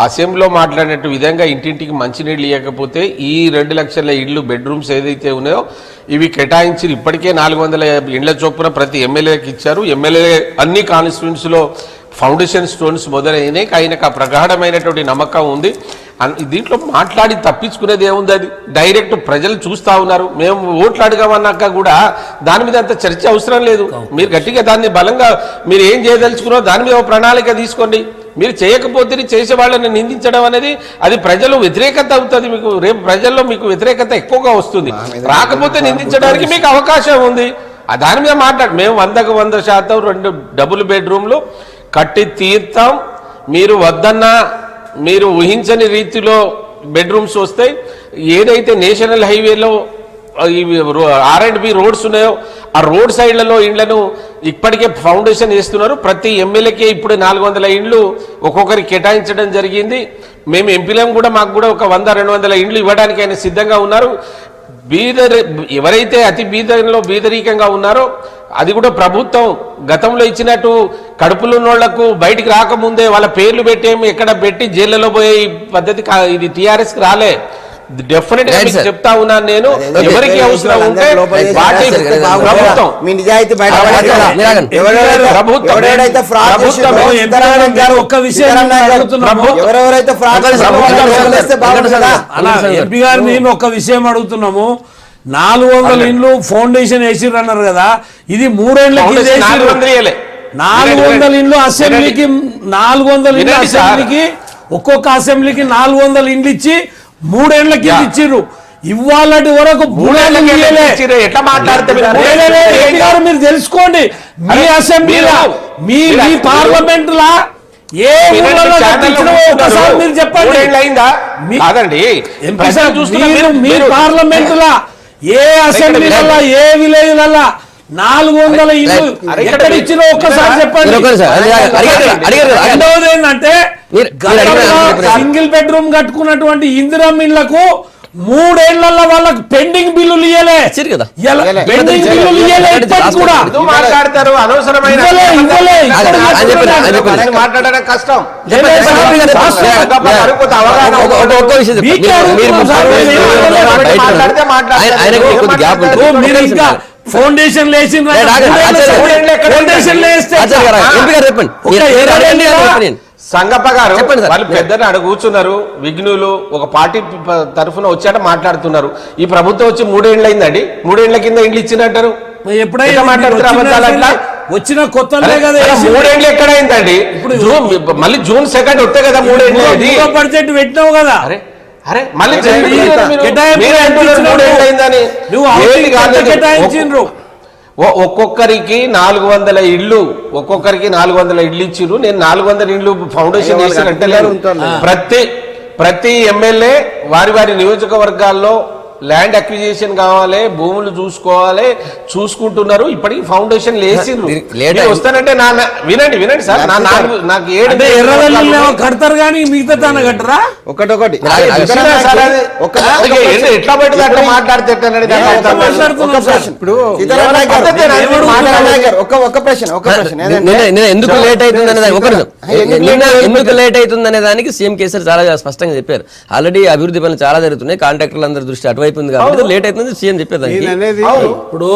అసెంబ్లీలో మాట్లాడినట్టు విధంగా ఇంటింటికి మంచినీళ్ళు ఇవ్వకపోతే ఈ 2 లక్షల ఇళ్ళు బెడ్రూమ్స్ ఏదైతే ఉన్నాయో ఇవి కేటాయించి ఇప్పటికే 400 ఇండ్ల చొప్పున ప్రతి ఎమ్మెల్యేకి ఇచ్చారు. ఎమ్మెల్యే అన్ని కాన్స్టిట్యూన్సీలో ఫౌండేషన్ స్టోన్స్ మొదలైనవి. ఆయనకు ఆ ప్రగాఢమైనటువంటి నమ్మకం ఉంది. దీంట్లో మాట్లాడి తప్పించుకునేది ఏముంది? అది డైరెక్ట్ ప్రజలు చూస్తూ ఉన్నారు. మేము ఓట్లు అడగమన్నాక కూడా దాని మీద అంత చర్చ అవసరం లేదు. మీరు గట్టిగా దాన్ని బలంగా మీరు ఏం చేయదలుచుకున్నారో దాని మీద ఒక ప్రణాళిక తీసుకోండి. మీరు చేయకపోతే చేసే వాళ్ళని నిందించడం అనేది అది ప్రజలు వ్యతిరేకత అవుతుంది. మీకు రేపు ప్రజల్లో మీకు వ్యతిరేకత ఎక్కువగా వస్తుంది. రాకపోతే నిందించడానికి మీకు అవకాశం ఉంది. దాని మీద మేము 100% 2 డబుల్ బెడ్రూమ్లు కట్టి తీర్తాం. మీరు వద్దన్నా మీరు ఊహించని రీతిలో బెడ్రూమ్స్ వస్తాయి. ఏదైతే నేషనల్ హైవేలో R&B రోడ్స్ ఉన్నాయో ఆ రోడ్ సైడ్లలో ఇండ్లను ఇప్పటికే ఫౌండేషన్ వేస్తున్నారు. ప్రతి ఎమ్మెల్యేకే ఇప్పుడు 400 ఇండ్లు ఒక్కొక్కరికి కేటాయించడం జరిగింది. మేము ఎంపీలం కూడా మాకు కూడా ఒక 100-200 ఇండ్లు ఇవ్వడానికి ఆయన సిద్ధంగా ఉన్నారు. ఎవరైతే అతి బీదరికంగా ఉన్నారో అది కూడా ప్రభుత్వం గతంలో ఇచ్చినట్టు కడుపులు ఉన్నోళ్లకు బయటికి రాకముందే వాళ్ళ పేర్లు పెట్టేమి ఎక్కడ పెట్టి జైళ్లలో పోయే పద్ధతి ఇది టీఆర్ఎస్కి రాలే. డెఫినెట్ గా మీకు చెప్తా ఉన్నాను నేను. ఎవరికి అవసరం ఉంటే వాటి ప్రభుత్వం మీ నిజాయితీ బయట ఎవరెవరైతే ఎంపీ గారు నేను ఒక విషయం అడుగుతున్నాము. 400 ఇండ్లు ఫౌండేషన్ వేసిర్రు అన్నారు కదా, ఇది 3 ఏళ్ళకి 400 ఇండ్లు అసెంబ్లీకి 400 ఇండ్లు అసెంబ్లీకి ఒక్కొక్క అసెంబ్లీకి 400 ఇండ్లు ఇచ్చి 3 ఏళ్ళకి ఇచ్చిర్రు. ఇవాళటి వరకు 3 ఏళ్ళు ఎట్లా మాట్లాడితే మీరు తెలుసుకోండి. మీ అసెంబ్లీలో మీ పార్లమెంట్ లా ఏ ఒకసారి మీరు చెప్పండి. కాదండి మీ పార్లమెంట్ లా ఏ అసెంబ్లీలలో ఏ విలేజ్లలో 400 ఇల్లు ఎక్కడ ఇచ్చినా ఒక్కసారి చెప్పండి. రెండవది ఏంటంటే సింగిల్ బెడ్రూమ్ కట్టుకున్నటువంటి ఇందిరమ్మ ఇళ్లకు 3 ఏళ్లలో వాళ్ళకు పెండింగ్ బిల్లులు ఇయ్యలే కదా. పెండింగ్ బిల్లులు ఇయ్యలే ఇప్పటికి కూడా మాట్లాడతారు. అనవసరమైన మాట్లాడడం కష్టం. మీరు ఇంకా ఫౌండేషన్ సంగప్ప గారు వాళ్ళు పెద్దలు అక్కడ కూర్చున్నారు. విఘ్నులు ఒక పార్టీ తరఫున వచ్చాట మాట్లాడుతున్నారు. ఈ ప్రభుత్వం వచ్చి 3 ఏళ్ళు అయిందండి. 3 ఏళ్ల కింద ఇండ్లు ఇచ్చినట్టారు. ఎప్పుడైనా మాట్లాడుతున్నారు వచ్చిన కొత్త 3 ఏళ్ళు ఎక్కడైందండి? ఇప్పుడు మళ్ళీ June 2 వస్తే కదా 3 ఏళ్ళు బడ్జెట్ పెట్టినావు కదా. అరే మళ్ళీ ఒక్కొక్కరికి 400 ఇళ్ళు ఇచ్చిర్రు. నేను 400 ఇళ్ళు ఫౌండేషన్ చేసినట్టు ప్రతి ఎమ్మెల్యే వారి నియోజకవర్గాల్లో ల్యాండ్ అక్విజిషన్ కావాలి, భూములు చూసుకోవాలి, చూసుకుంటున్నారు. ఇప్పటికి ఫౌండేషన్ లేచిండ్రు. మీరు వస్తానంటే వినండి సార్, నాకు 7 అంటే ఎర్రవెల్లి కడతారు కానీ మిగతా తాను కట్టరా? ఒకటొకటి ఎట్లా పడుతుంది అట్లా మాట్లాడితే ఇప్పుడు ఎందుకు లేట్ అవుతుంది అనే ఎందుకు లేట్ అవుతుంది అనే దానికి సీఎం కేసీఆర్ చాలా స్పష్టంగా చెప్పారు. ఆల్రెడీ అభివృద్ధి పనులు చాలా జరుగుతున్నాయి, కాంట్రాక్టర్లు అందరి దృష్టి అటువైపు ఉంది కాబట్టి లేట్ అవుతుంది సీఎం చెప్పారు. నేననేది ఇప్పుడు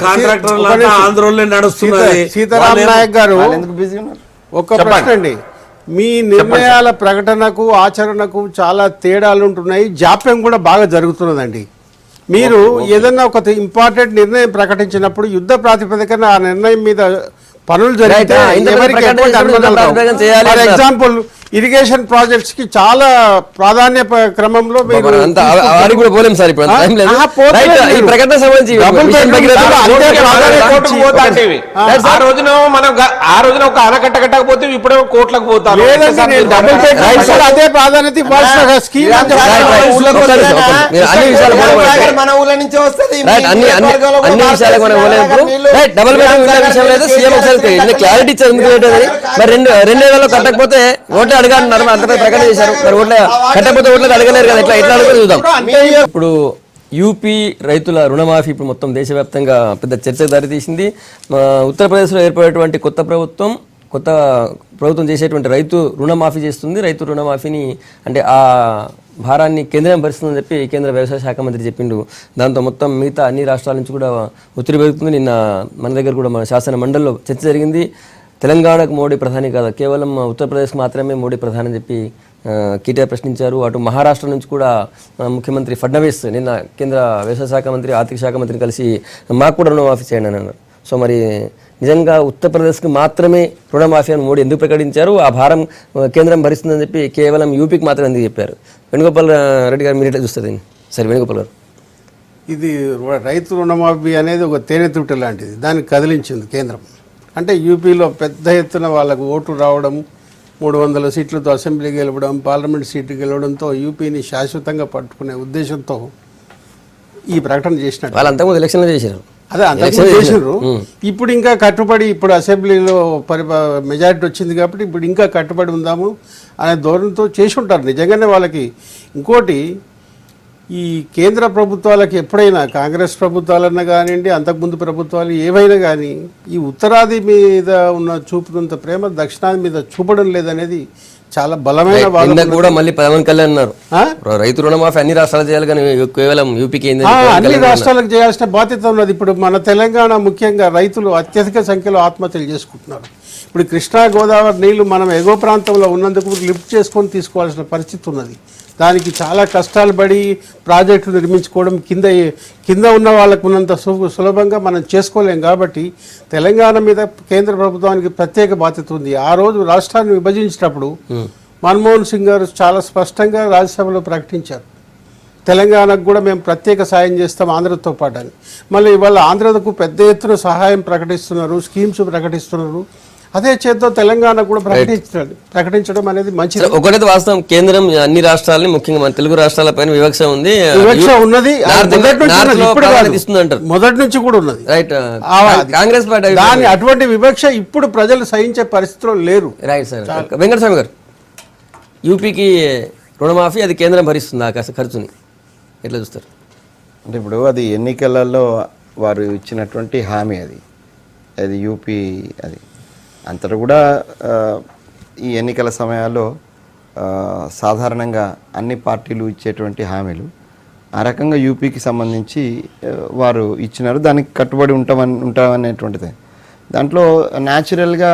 కాంట్రాక్టర్లు ఆంధ్రలో నడుస్తున్నది. సీతారాం నాయక్ గారు ఎందుకు బిజీ ఉన్నారు? ఒక ప్రశ్న అండి, మీ నిర్ణయాల ప్రకటనకు ఆచరణకు చాలా తేడాలు ఉంటున్నాయి, జాప్యం కూడా బాగా జరుగుతున్నదండి. మీరు ఏదన్నా ఒక ఇంపార్టెంట్ నిర్ణయం ప్రకటించినప్పుడు యుద్ధ ప్రాతిపదికన ఆ నిర్ణయం మీద పనులు జరిగితే ఫర్ ఎగ్జాంపుల్ ఇరిగేషన్ ప్రాజెక్ట్స్ కి చాలా ప్రాధాన్య క్రమంలో ఆ రోజున ఒక ఆనకట్ట కట్టకపోతే ఇప్పుడు కోట్లకు పోతారు. అదే ప్రాధాన్యత మన ఊళ్ళ నుంచి వస్తుంది. క్లారిటీ మరి 2 కట్టకపోతే ఓట్లు అడగాలన్నారు, అంతపై ప్రకటన చేశారు. మరి ఓట్ల కట్టకపోతే ఓట్లకు అడగలేరు కదా, ఎట్లా అడుగుతుంది చూద్దాం. ఇప్పుడు యూపీ రైతుల రుణమాఫీ ఇప్పుడు మొత్తం దేశవ్యాప్తంగా పెద్ద చర్చకు దారితీసింది. ఉత్తరప్రదేశ్లో ఏర్పడేటువంటి కొత్త ప్రభుత్వం చేసేటువంటి రైతు రుణమాఫీ చేస్తుంది. రైతు రుణమాఫీని అంటే ఆ భారాన్ని కేంద్రం భరిస్తుందని చెప్పి కేంద్ర వ్యవసాయ శాఖ మంత్రి చెప్పిండు. దాంతో మొత్తం మిగతా అన్ని రాష్ట్రాల నుంచి కూడా ఒత్తిడి పెరుగుతుంది. నిన్న మన దగ్గర కూడా మన శాసన మండలిలో చర్చ జరిగింది. తెలంగాణకు మోడీ ప్రధాని కాదు, కేవలం ఉత్తరప్రదేశ్కి మాత్రమే మోడీ ప్రధాని అని చెప్పి కేటీఆర్ ప్రశ్నించారు. అటు మహారాష్ట్ర నుంచి కూడా ముఖ్యమంత్రి ఫడ్నవీస్ నిన్న కేంద్ర వ్యవసాయ శాఖ మంత్రి, ఆర్థిక శాఖ మంత్రిని కలిసి మాకు కూడా రుణమాఫీ చేయండి అని అన్నారు. సో మరి నిజంగా ఉత్తరప్రదేశ్కి మాత్రమే రుణమాఫీ అని మోడీ ఎందుకు ప్రకటించారు? ఆ భారం కేంద్రం భరిస్తుందని చెప్పి కేవలం యూపీకి మాత్రమే ఎందుకు చెప్పారు? వేణుగోపాల్ రెడ్డి గారు మీరు ఎట్లా చూస్తుంది? సరే వేణుగోపాల్ గారు, ఇది రైతు రుణమాఫీ అనేది ఒక తేనె తుట్ట లాంటిది, దాన్ని కదిలించింది కేంద్రం. అంటే యూపీలో పెద్ద ఎత్తున వాళ్ళకు ఓట్లు రావడం, 300 సీట్లతో అసెంబ్లీ గెలవడం, పార్లమెంట్ సీట్లు గెలవడంతో యూపీని శాశ్వతంగా పట్టుకునే ఉద్దేశంతో ఈ ప్రకటన చేసినట్టు. వాళ్ళు అంతకుముందు ఎలక్షన్లో చేశారు. అదే అంతకుముందు చేసినారు. ఇప్పుడు ఇంకా కట్టుబడి, ఇప్పుడు అసెంబ్లీలో మెజారిటీ వచ్చింది కాబట్టి ఇప్పుడు ఇంకా కట్టుబడి ఉందాము అనే ధోరణితో చేసి ఉంటారు. నిజంగానే వాళ్ళకి ఇంకోటి, ఈ కేంద్ర ప్రభుత్వాలకు ఎప్పుడైనా కాంగ్రెస్ ప్రభుత్వాలన్నా కానివ్వండి, అంతకుముందు ప్రభుత్వాలు ఏవైనా కానీ ఈ ఉత్తరాది మీద ఉన్న చూపుతున్నంత ప్రేమ దక్షిణాది మీద చూపడం లేదనేది చాలా బలమైన వాదన కూడా. మళ్ళీ పవన్ కళ్యాణ్ అన్నారు రైతు రుణమాఫీ అన్ని రాష్ట్రాలు చేయాలి కానీ కేవలం యూపీకి అన్ని రాష్ట్రాలకు చేయాల్సిన బాధ్యత ఉన్నది. ఇప్పుడు మన తెలంగాణ ముఖ్యంగా రైతులు అత్యధిక సంఖ్యలో ఆత్మహత్యలు చేసుకుంటున్నారు. ఇప్పుడు కృష్ణా గోదావరి నీళ్లు మనం ఎగువ ప్రాంతంలో ఉన్నందుకు లిఫ్ట్ చేసుకొని తీసుకోవాల్సిన పరిస్థితి ఉన్నది. దానికి చాలా కష్టాలు పడి ప్రాజెక్టులు నిర్మించుకోవడం కింద ఉన్న వాళ్ళకు ఉన్నంత సులభంగా మనం చేసుకోలేం. కాబట్టి తెలంగాణ మీద కేంద్ర ప్రభుత్వానికి ప్రత్యేక బాధ్యత ఉంది. ఆ రోజు రాష్ట్రాన్ని విభజించినప్పుడు మన్మోహన్ సింగ్ గారు చాలా స్పష్టంగా రాజ్యసభలో ప్రకటించారు, తెలంగాణకు కూడా మేము ప్రత్యేక సాయం చేస్తాం ఆంధ్రతో పాటు అని. మళ్ళీ ఇవాళ ఆంధ్రకు పెద్ద ఎత్తున సహాయం ప్రకటిస్తున్నారు, స్కీమ్స్ ప్రకటిస్తున్నారు. అదే చేత్తో తెలంగాణ కూడా ప్రకటించడం అనేది మంచిది. ఒకటైతే వాస్తవం, కేంద్రం అన్ని రాష్ట్రాలని ముఖ్యంగా మన తెలుగు రాష్ట్రాల పైన వివక్ష ఉన్నది. మొదటి నుంచి కూడా ఉన్నది. రైట్, కాంగ్రెస్ పార్టీ దాని అటువంటి వివక్ష ఇప్పుడు ప్రజలు సహించే పరిస్థితిలో లేరు. Right sir. వెంకటస్వామి గారు, యూపీకి రుణమాఫీ అది కేంద్రం భరిస్తుంది ఆ ఖర్చుని ఎట్లా చూస్తారు? అంటే ఇప్పుడు అది ఎన్నికలలో వారు ఇచ్చినటువంటి హామీ, అది యూపీ అది అంతటా కూడా ఈ ఎన్నికల సమయాల్లో సాధారణంగా అన్ని పార్టీలు ఇచ్చేటువంటి హామీలు ఆ రకంగా యూపీకి సంబంధించి వారు ఇచ్చినారు. దానికి కట్టుబడి ఉంటామనేటువంటిది. దాంట్లో న్యాచురల్గా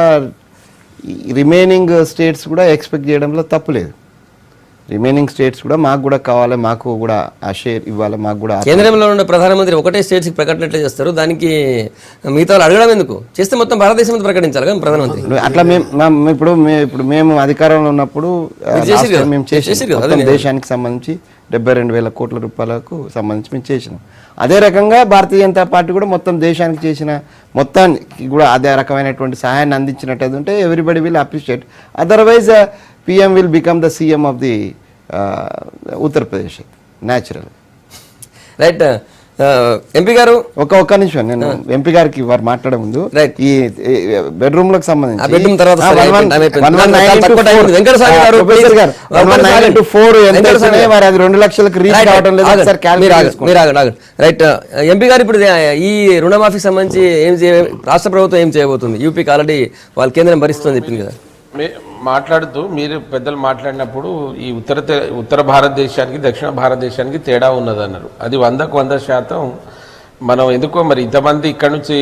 రిమైనింగ్ స్టేట్స్ కూడా ఎక్స్పెక్ట్ చేయడంలో తప్పులేదు. రిమైనింగ్ స్టేట్స్ కూడా మాకు కూడా కావాలి, మాకు కూడా ఆ షేర్ ఇవ్వాలి, మాకు కూడా. కేంద్రంలో ఉన్న ప్రధానమంత్రి ఒకటే స్టేట్స్కి ప్రకటన చేస్తారు, దానికి మిగతా వాళ్ళు అడగడం ఎందుకు? చేస్తే మొత్తం భారతదేశం ప్రకటించాలి కదా ప్రధానమంత్రి. అట్లా ఇప్పుడు మేము అధికారంలో ఉన్నప్పుడు మేము చేసి దేశానికి సంబంధించి 72,000 కోట్ల రూపాయలకు సంబంధించి మేము చేసినాం. అదే రకంగా భారతీయ జనతా పార్టీ కూడా మొత్తం దేశానికి చేసిన మొత్తానికి కూడా అదే రకమైనటువంటి సహాయాన్ని అందించినట్టు ఉంటే everybody will appreciate. Otherwise PM will become the CM of the Uttar Pradesh, natural. Right MP గారు ఒక్క నిమిషం, నేను ఎంపీ గారికి వారు మాట్లాడే ముందు Right. ఈ బెడ్రూమ్ లకు ఆ సంబంధించి బెడ్రూమ్ తర్వాత ఆ, 11,9 తక్కువ టైం ఉంది. వెంకటస్వామి గారు, ప్రొఫెసర్ గారు, please. 11,9 ఎంత వెంకటస్వామి వస్తున్నాయి? గారు. మరి అది 2 లక్షలకు రీచ్ Right, కావడం లేదు. ఆగండి. ఒకసారి calculate చేసుకోండి. మీరు ఆగండి. రైట్ ఎంపీ గారు, ఇప్పుడు ఈ రుణమాఫీకి సంబంధించి రాష్ట్ర ప్రభుత్వం ఏం చేయబోతుంది? యూపీకి ఆల్రెడీ వాళ్ళ కేంద్రం భరిస్తుందని చెప్పింది కదా. మాట్లాడుతూ మీరు పెద్దలు మాట్లాడినప్పుడు ఈ ఉత్తర భారతదేశానికి దక్షిణ భారతదేశానికి తేడా ఉన్నదన్నారు. అది 100కు 100%. మనం ఎందుకో మరి ఇంతమంది ఇక్కడ నుంచి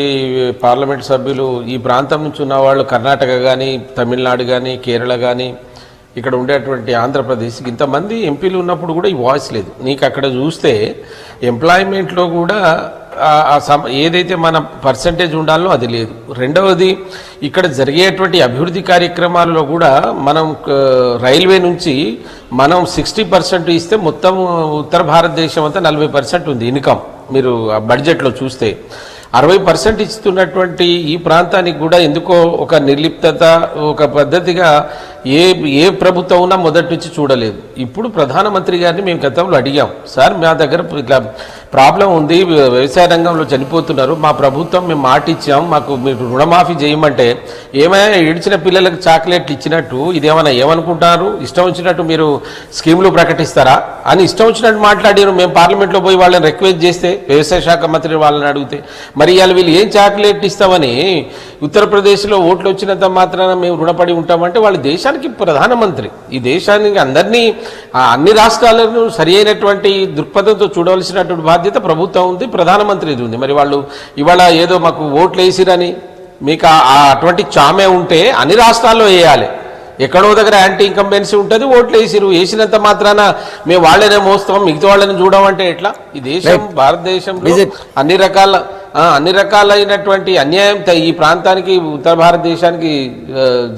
పార్లమెంట్ సభ్యులు ఈ ప్రాంతం నుంచి ఉన్న వాళ్ళు కర్ణాటక కానీ, తమిళనాడు కానీ, కేరళ కానీ, ఇక్కడ ఉండేటువంటి ఆంధ్రప్రదేశ్ ఇంతమంది ఎంపీలు ఉన్నప్పుడు కూడా ఈ వాయిస్ లేదు. నీకు అక్కడ చూస్తే ఎంప్లాయ్మెంట్లో కూడా ఏదైతే మన పర్సంటేజ్ ఉండాలో అది లేదు. రెండవది, ఇక్కడ జరిగేటువంటి అభివృద్ధి కార్యక్రమాల్లో కూడా మనం రైల్వే నుంచి మనం 60% ఇస్తే మొత్తం ఉత్తర భారతదేశం అంతా 40% ఉంది ఇన్కమ్. మీరు ఆ బడ్జెట్లో చూస్తే 60% ఇస్తున్నటువంటి ఈ ప్రాంతానికి కూడా ఎందుకో ఒక నిర్లిప్తత, ఒక పద్ధతిగా ఏ ప్రభుత్వం ఉన్నా మొదటి నుంచి చూడలేదు. ఇప్పుడు ప్రధానమంత్రి గారిని మేము గతంలో అడిగాం, సార్ మా దగ్గర ఇట్లా ప్రాబ్లం ఉంది, వ్యవసాయ రంగంలో చనిపోతున్నారు, మా ప్రభుత్వం మేము మాట ఇచ్చాం, మాకు మీరు రుణమాఫీ చేయమంటే ఏమైనా ఏడ్చిన పిల్లలకు చాక్లెట్లు ఇచ్చినట్టు ఇదేమైనా ఏమనుకుంటున్నారు, ఇష్టం వచ్చినట్టు మీరు స్కీములు ప్రకటిస్తారా అని ఇష్టం వచ్చినట్టు మాట్లాడారు. మేము పార్లమెంట్లో పోయి వాళ్ళని రిక్వెస్ట్ చేస్తే, వ్యవసాయ శాఖ మంత్రి వాళ్ళని అడిగితే, మరి ఇవాళ వీళ్ళు ఏం చాక్లెట్ ఇస్తామని ఉత్తరప్రదేశ్లో ఓట్లు వచ్చినంత మాత్రాన మేము రుణపడి ఉంటామంటే వాళ్ళు దేశానికి ప్రధానమంత్రి, ఈ దేశానికి అందరినీ అన్ని రాష్ట్రాలను సరి అయినటువంటి దృక్పథంతో చూడవలసినటువంటి బాధ్యత ప్రభుత్వం ఉంది, ప్రధానమంత్రిది ఉంది. మరి వాళ్ళు ఇవాళ ఏదో మాకు ఓట్లు వేసిరని మీకు అటువంటి చామే ఉంటే అన్ని రాష్ట్రాల్లో వేయాలి. ఎక్కడో దగ్గర యాంటీ ఇన్కంబెన్సీ ఉంటుంది, ఓట్లు వేసినంత మాత్రాన మేము వాళ్ళనే మోస్తాం, మిగతా వాళ్ళని చూడమంటే ఎట్లా? ఈ దేశం భారతదేశంలో అన్ని రకాలైనటువంటి అన్యాయం ఈ ప్రాంతానికి, ఉత్తర భారతదేశానికి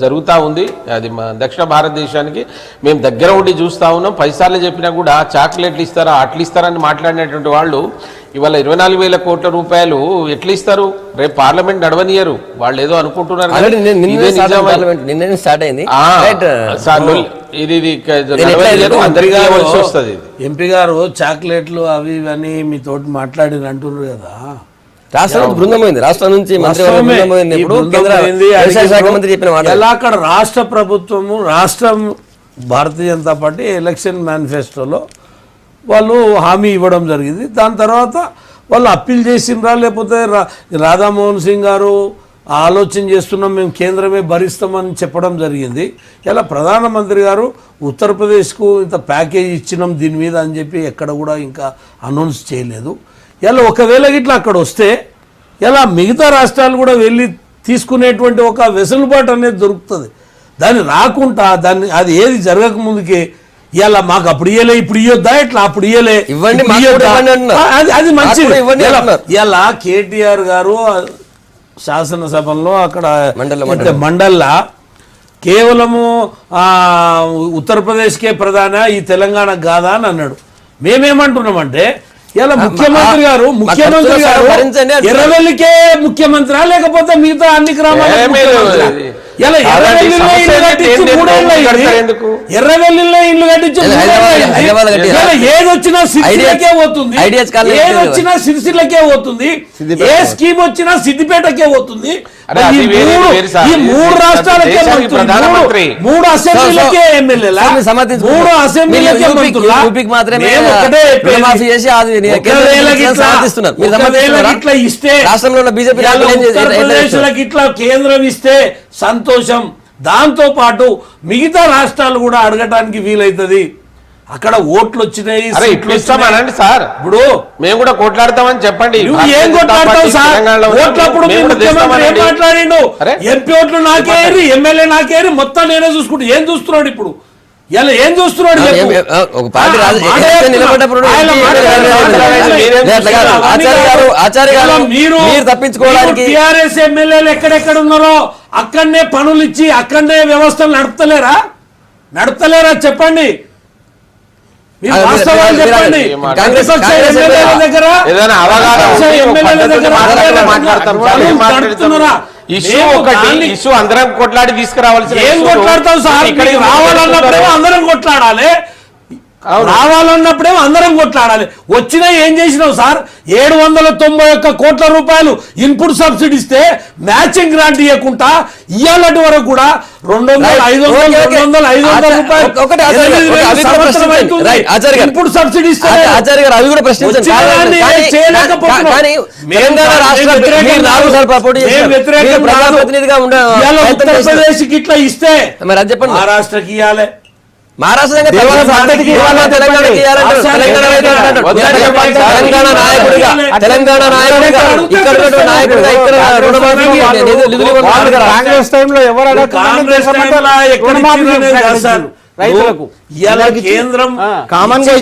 జరుగుతూ ఉంది. అది దక్షిణ భారతదేశానికి మేము దగ్గర ఉండి చూస్తూ ఉన్నాం. 10 సార్లు చెప్పినా కూడా చాక్లెట్లు ఇస్తారా, అట్లు ఇస్తారని మాట్లాడినటువంటి వాళ్ళు ఇవాళ 24,000 కోట్ల రూపాయలు ఎట్లా ఇస్తారు? రేపు పార్లమెంట్ నడవనియరు. వాళ్ళు ఏదో అనుకుంటున్నారు. ఎంపీ గారు చాక్లెట్లు అవి ఇవని మీతోటి మాట్లాడి అంటున్నారు కదా. రాష్ట్రం బృందం పోయింది, రాష్ట్రం నుంచి ఎలా అక్కడ రాష్ట్ర ప్రభుత్వము, రాష్ట్రం భారతీయ జనతా పార్టీ ఎలక్షన్ మేనిఫెస్టోలో వాళ్ళు హామీ ఇవ్వడం జరిగింది. దాని తర్వాత వాళ్ళు అప్పీల్ చేసిండ్రా, లేకపోతే రాధామోహన్ సింగ్ గారు ఆలోచన చేస్తున్నాం మేము కేంద్రమే భరిస్తామని చెప్పడం జరిగింది. ఇలా ప్రధానమంత్రి గారు ఉత్తరప్రదేశ్కు ఇంత ప్యాకేజ్ ఇచ్చినాం దీని మీద అని చెప్పి ఎక్కడ కూడా ఇంకా అనౌన్స్ చేయలేదు. ఇలా ఒకవేళ ఇట్లా అక్కడ వస్తే ఇలా మిగతా రాష్ట్రాలు కూడా వెళ్ళి తీసుకునేటువంటి ఒక వెసులుబాటు అనేది దొరుకుతుంది. దాన్ని రాకుండా అది ఏది జరగక ముందుకే ఇలా మాకు అప్పుడు ఇయ్యలే, ఇప్పుడు ఇయ్యొద్దా, ఇట్లా అప్పుడు ఇయ్యలే, అది మంచిది. ఇలా కేటీఆర్ గారు శాసనసభలో అక్కడ మండల్లా కేవలము ఉత్తరప్రదేశ్కే ప్రధాన, ఈ తెలంగాణకు కాదా అని అన్నాడు. మేమేమంటున్నామంటే ఇలా ముఖ్యమంత్రి గారు ఎర్రవెల్లికే ముఖ్యమంత్రి లేకపోతే మిగతా అన్ని గ్రామాలకు ఎర్రవెల్లిలో ఇల్లు కట్టించి ఏదొచ్చినా సిరిసిల్లకే పోతుంది, ఏదొచ్చినా సిరిసిల్లకే పోతుంది, ఏ స్కీమ్ వచ్చినా సిద్దిపేటకే పోతుంది. ఈ 3 రాష్ట్రాలకే మంత్రులు, 3 అసెంబ్లీలకే ఎమ్మెల్యేలా, 3 అసెంబ్లీలకే మంత్రులా. ఇట్లా ఇస్తే ఉత్తరప్రదేశ్లకు ఇట్లా కేంద్రం ఇస్తే సంతోషం. దాంతో పాటు మిగతా రాష్ట్రాలు కూడా అడగటానికి వీలైతుంది. అక్కడ ఓట్లు వచ్చినాయి, సార్ ఇప్పుడు మేము కూడా కొట్లాడతామని చెప్పండి. ఏం కొట్లాడతావు సార్? ఓట్లప్పుడు ముఖ్యమంత్రి ఏం మాట్లాడిండు? ఎంపీ ఓట్లు నాకేరి, ఎమ్మెల్యే నాకేరి, మొత్తం నేనే చూసుకుంటూ ఏం చూస్తున్నాడు ఇప్పుడు? ఇలా ఏం చూస్తున్నాడు? తప్పించుకోవడానికి టిఆర్ఎస్ ఎమ్మెల్యేలు ఎక్కడెక్కడ ఉన్నారో అక్కడనే పనులు ఇచ్చి అక్కడనే వ్యవస్థలు నడుపుతలేరా చెప్పండి. వాస్తవాలు చెప్పండి. కాంగ్రెస్ ఎమ్మెల్యేల దగ్గర ఇష్యూ అందరం కొట్లాడి తీసుకురావాల్సి. ఏం కొట్లాడతాం సార్? రావాలన్నప్పుడేమో అందరం కొట్లాడాలి. రావాలన్నప్పుడేమో అందరం కొట్లాడాలి. వచ్చినా ఏం చేసినావు సార్? 791 కోట్ల రూపాయలు ఇన్పుట్ సబ్సిడీ ఇస్తే మ్యాచింగ్ గ్రాంట్ ఇవ్వకుండా ఇయ్యాలటి వరకు కూడా 200, 500 రూపాయలు ఇన్పుట్ సబ్సిడీ ఇస్తే ఆచార్య గారు అవి కూడా ప్రశ్నించండి. ఉత్తరప్రదేశ్ కి ఇట్లా ఇస్తే మరి అది చెప్పండి. మహారాష్ట్రకి ఇవ్వాలి, మహారాష్ట్ర తెలంగాణ నాయకుడిగా ఇక్కడ నాయకుడిగా ఇక్కడ కాంగ్రెస్ టైంలో ఎవరు కాంగ్రెస్ రైతులకు కేంద్రం కామన్ గా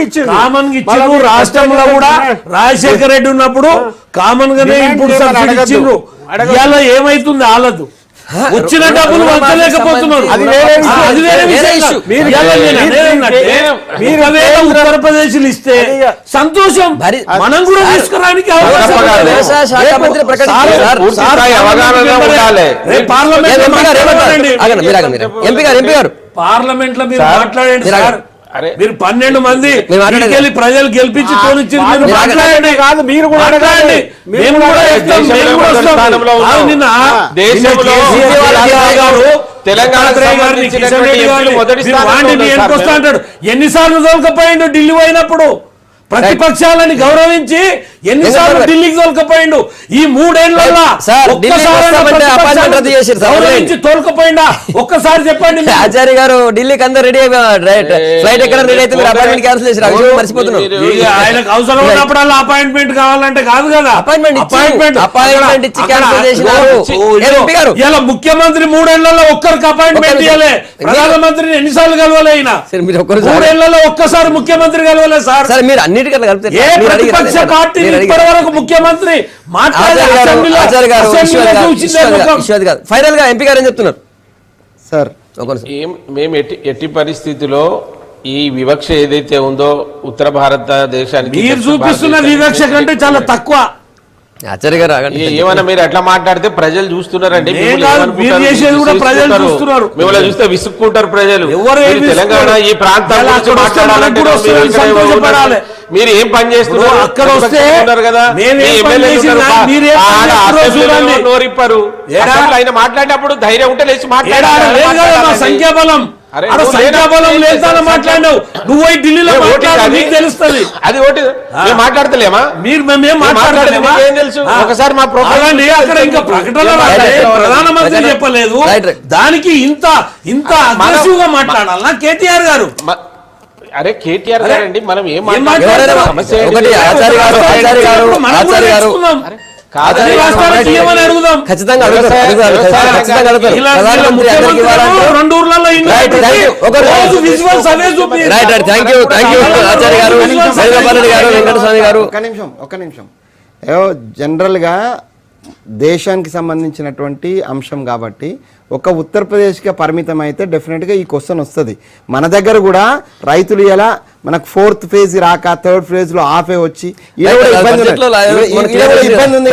ఇచ్చిండ్రు. రాష్ట్రంలో కూడా రాజశేఖర రెడ్డి ఉన్నప్పుడు కామన్ గానే ఇన్పుట్ సబ్సిడీ ఇచ్చిండ్రు. ఇవాళ ఏమైతుంది? ఆలదు వచ్చిన డబ్బులు వంచలేకపోతున్నారు. అది వేరే విషయం. ఉత్తరప్రదేశ్ ఇస్తే సంతోషం, మనం కూడా తీసుకురానికి పార్లమెంట్ లో మీరు మాట్లాడండి సార్. మీరు 12 మంది ప్రజలు గెలిపించి మాట్లాడండి. కాదు మీరు కూడా అడగండి. మేము కూడా అంటాడు. ఎన్నిసార్లు తోలుకపోయిండు ఢిల్లీ పోయినప్పుడు? ప్రతిపక్షాలని గౌరవించి ఎన్నిసార్లు ఢిల్లీకి తోలుకపోయిండు? ఈ 3 ఏళ్లలో తోలుకపోయిండా? ఒక్కసారి చెప్పండి. ఆచార్య గారు ఢిల్లీకి అందరూ రెడీ ఫ్లైట్ ఎక్కడ రెడీ అయితే మీరు అపాయింట్మెంట్ క్యాన్సిల్ చేశారు. మర్చిపోతున్నారు. ఆయనకు అవసరం ఉన్నప్పుడల్లా అపాయింట్మెంట్ కావాలంటే కాదు కదా. అపాయింట్మెంట్ ఇచ్చి క్యాన్సిల్ చేసినారు. ఇలా ముఖ్యమంత్రి 3 ఏళ్లలో ఒక్కరికి అపాయింట్మెంట్ ఇవ్వలే. ప్రధానమంత్రిని ఎన్నిసార్లు కలవలే అయినా? 3 ఏళ్లలో ఒక్కసారి ముఖ్యమంత్రి కలవలే సార్. మీరు అన్నిటికన్నా కలిపితే ఏ ప్రతిపక్ష పార్టీ ఇప్పటి వరకు ముఖ్యమంత్రి ఫైనల్ గా ఎంపీ గారు ఏం చెప్తున్నారు సార్? మేము ఎట్టి పరిస్థితిలో ఈ వివక్ష ఏదైతే ఉందో ఉత్తర భారతదేశానికి మీరు చూపిస్తున్న వివక్ష కంటే చాలా తక్కువ. ఆచార్య గారు ఏమన్నా మీరు అట్లా మాట్లాడితే ప్రజలు చూస్తున్నారండి. మిమ్మల్ని చూస్తే విసుక్కుంటారు ప్రజలు. తెలంగాణ ఈ ప్రాంతం మీరు ఏం పని చేస్తున్నారు? అక్కడ వస్తే కదా నోరిప్పారు. ఆయన మాట్లాడినప్పుడు ధైర్యం ఉంటే లేచి మాట్లాడారు. సంఖ్యాబలం సంఖ్యాబలం లేదని మాట్లాడినావు నువ్వు. ఢిల్లీలో నీకు తెలుస్తుంది. అది ఒకటి మాట్లాడతలేమా? మీరు మేమేం మాట్లాడలేమా? ఏం తెలుసు? ఒకసారి మా ప్రోగ్రామ్ అక్కడ ఇంకా ప్రకటన ప్రధానమంత్రి చెప్పలేదు. దానికి ఇంత అగ్రెసివ్ గా మాట్లాడాలన్నా కేటీఆర్ గారు? అరే కేటీఆర్ గారు అండి, మనం ఏం ఒక్క నిమిషం. జనరల్ గా దేశానికి సంబంధించినటువంటి అంశం కాబట్టి ఒక ఉత్తరప్రదేశ్కి పరిమితం అయితే డెఫినెట్గా ఈ క్వశ్చన్ వస్తుంది. మన దగ్గర కూడా రైతులు ఎలా మనకు 4th ఫేజ్ రాక 3rd ఫేజ్ లో ఆఫే వచ్చి ఇబ్బంది ఉంది.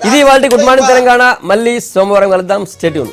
ఇది వాళ్ళ గుడ్ మార్నింగ్ తెలంగాణ. మళ్ళీ సోమవారం కలుద్దాం. Stay tune.